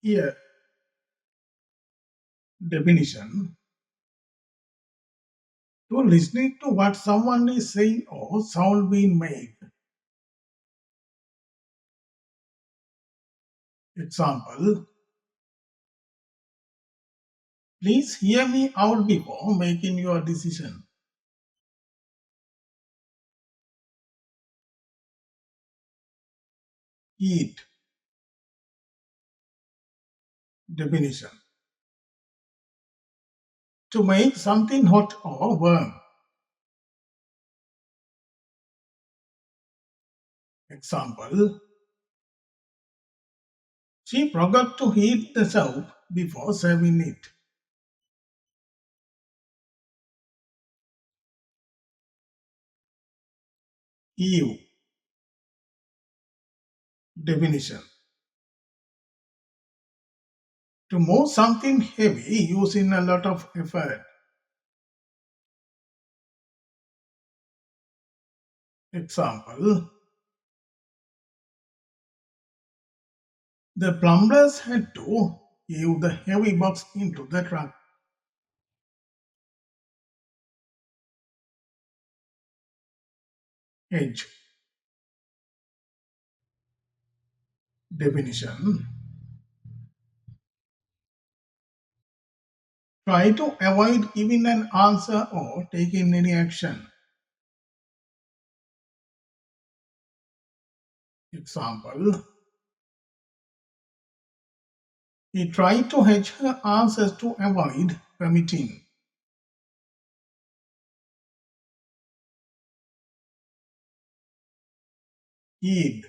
Here, definition to listening to what someone is saying or sound being made. Example, please hear me out before making your decision. Heat, definition to make something hot or warm. Example, she forgot to heat the soup before serving it. Heave, definition to move something heavy using a lot of effort. Example, the plumbers had to heave the heavy box into the truck. Hedge, definition try to avoid giving an answer or taking any action. Example, he tried to hedge her answers to avoid committing. Heed,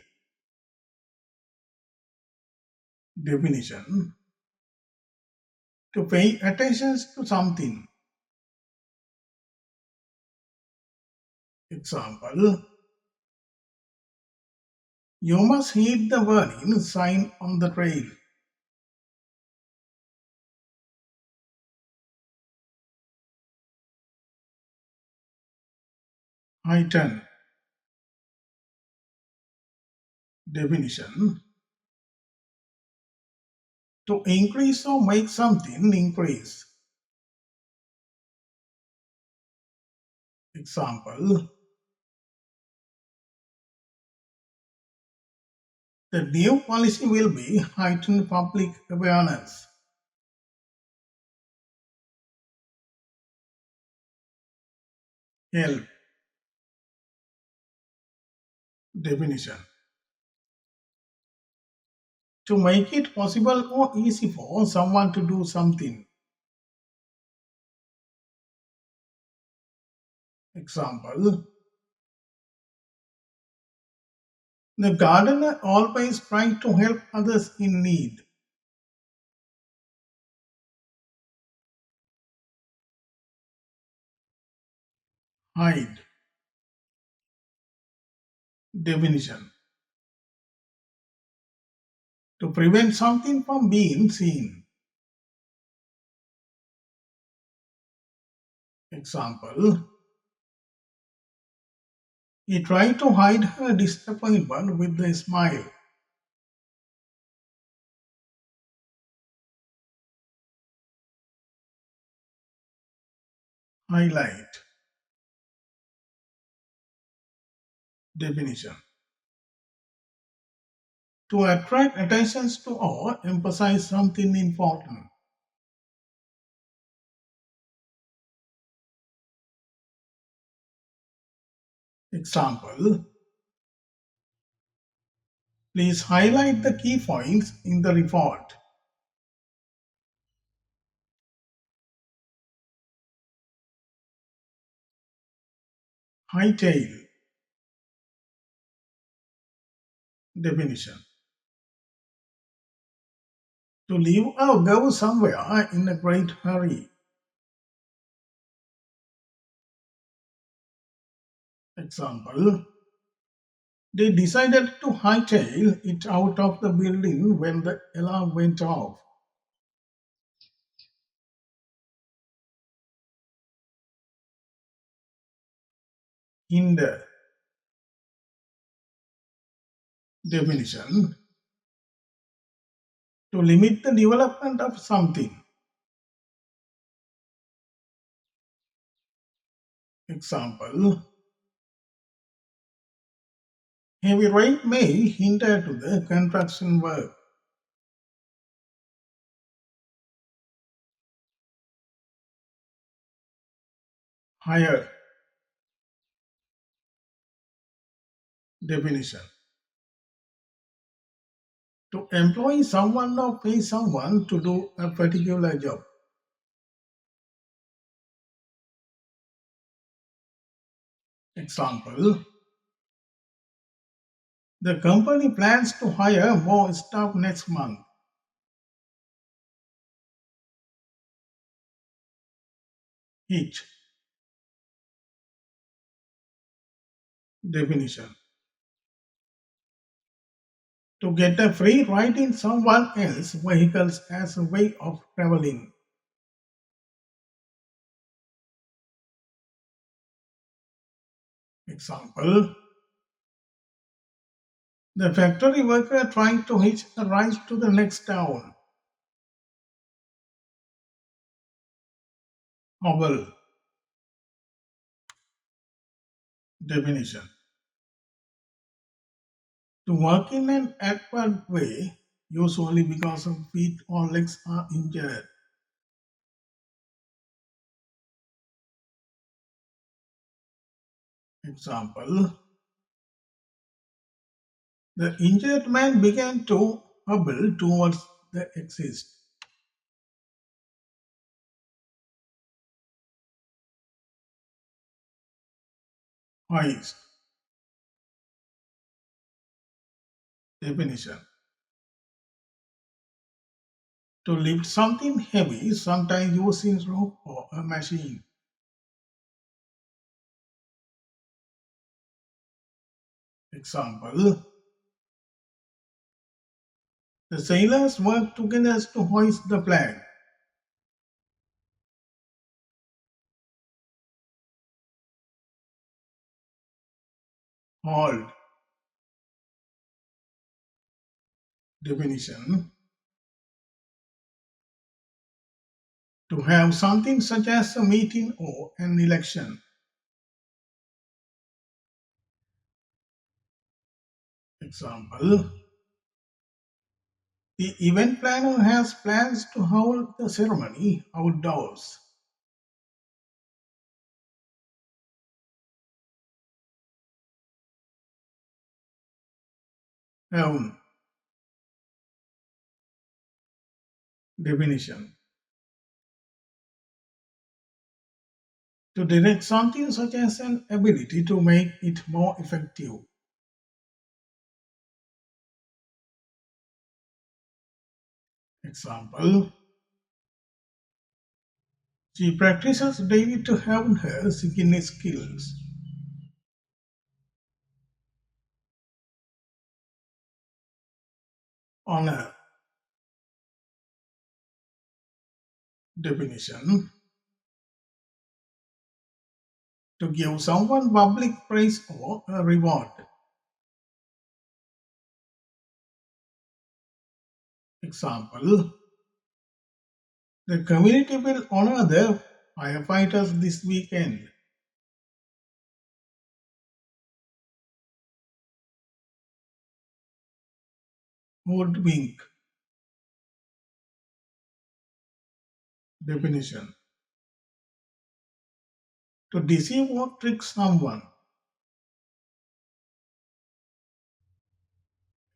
definition to pay attention to something. Example, you must heed the warning sign on the trail. Heighten, definition to increase or make something increase. Example, the new policy will be heighten public awareness. Help, definition to make it possible or easy for someone to do something. Example, the gardener always tries to help others in need. Hide, definition to prevent something from being seen. Example, he tried to hide her disappointment with a smile. Highlight, definition to attract attention to or emphasize something important. Example, please highlight the key points in the report. Hightail, definition to leave or go somewhere in a great hurry. Example, they decided to hightail it out of the building when the alarm went off. Hinder, definition to limit the development of something. Example, heavy rain may hinder to the construction work. Hire. Definition. To employ someone or pay someone to do a particular job. Example, the company plans to hire more staff next month. Hitch. Definition. To get a free ride in someone else's vehicles as a way of traveling. Example, the factory worker trying to hitch a ride to the next town. Hobble. Definition. To work in an awkward way, usually because of feet or legs are injured. Example, the injured man began to hobble towards the exit. Hoist. Definition. To lift something heavy, sometimes using rope or a machine. Example, the sailors work together to hoist the flag. Hold. Definition. To have something such as a meeting or an election. Example, the event planner has plans to hold the ceremony outdoors. Own. Definition. To direct something such as an ability to make it more effective. Example, she practices daily to hone her singing skills. Honor. Definition. To give someone public praise or a reward. Example, the community will honor the firefighters this weekend. Hoodwink. Definition. To deceive or trick someone.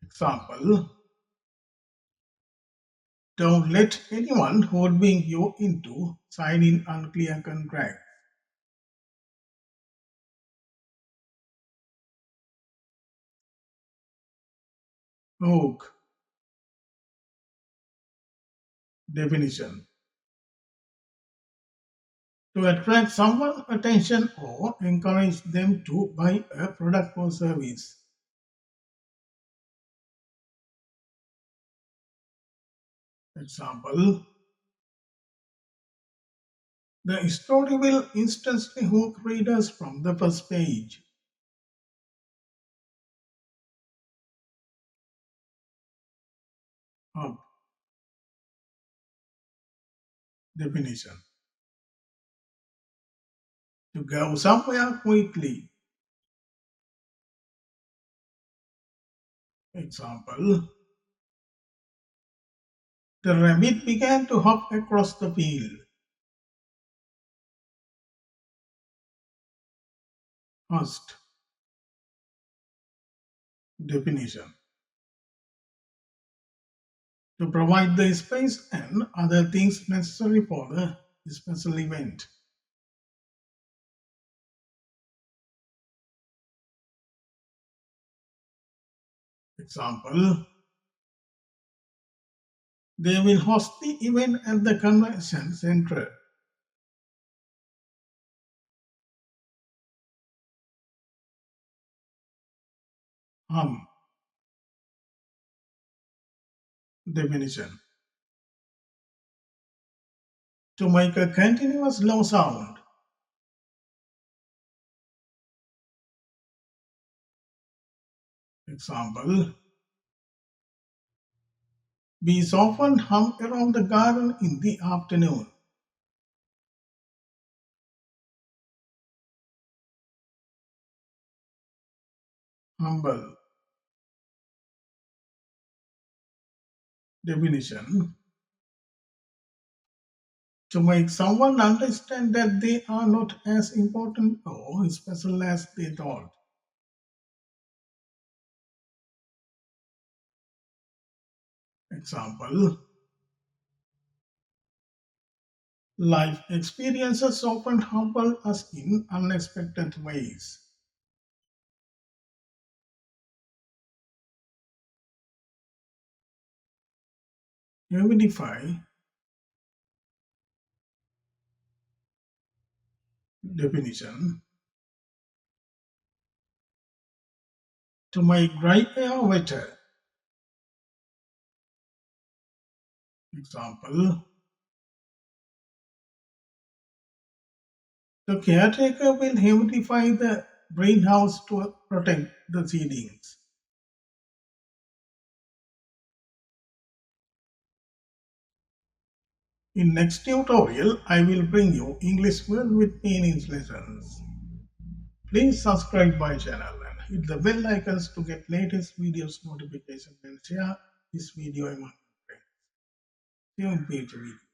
Example, don't let anyone hoodwink you into signing unclear contract. Hook. Definition. To attract someone's attention or encourage them to buy a product or service. Example, the story will instantly hook readers from the first page. Hub. Definition: to go somewhere quickly. Example: the rabbit began to hop across the field. Hoist. Definition: to provide the space and other things necessary for the special event. Example: they will host the event at the convention center. Hum. Definition: to make a continuous low sound. Example: bees often hum around the garden in the afternoon. Humble. Definition: to make someone understand that they are not as important or special as they thought. Example: life experiences often humble us in unexpected ways. Humidify. Definition: to make dry air wetter. Example: the caretaker will humidify the greenhouse to protect the seedlings. In next tutorial, I will bring you English word with meanings lessons. Please subscribe my channel and hit the bell icons to get latest videos notification and share this video among your friends. See you in future videos.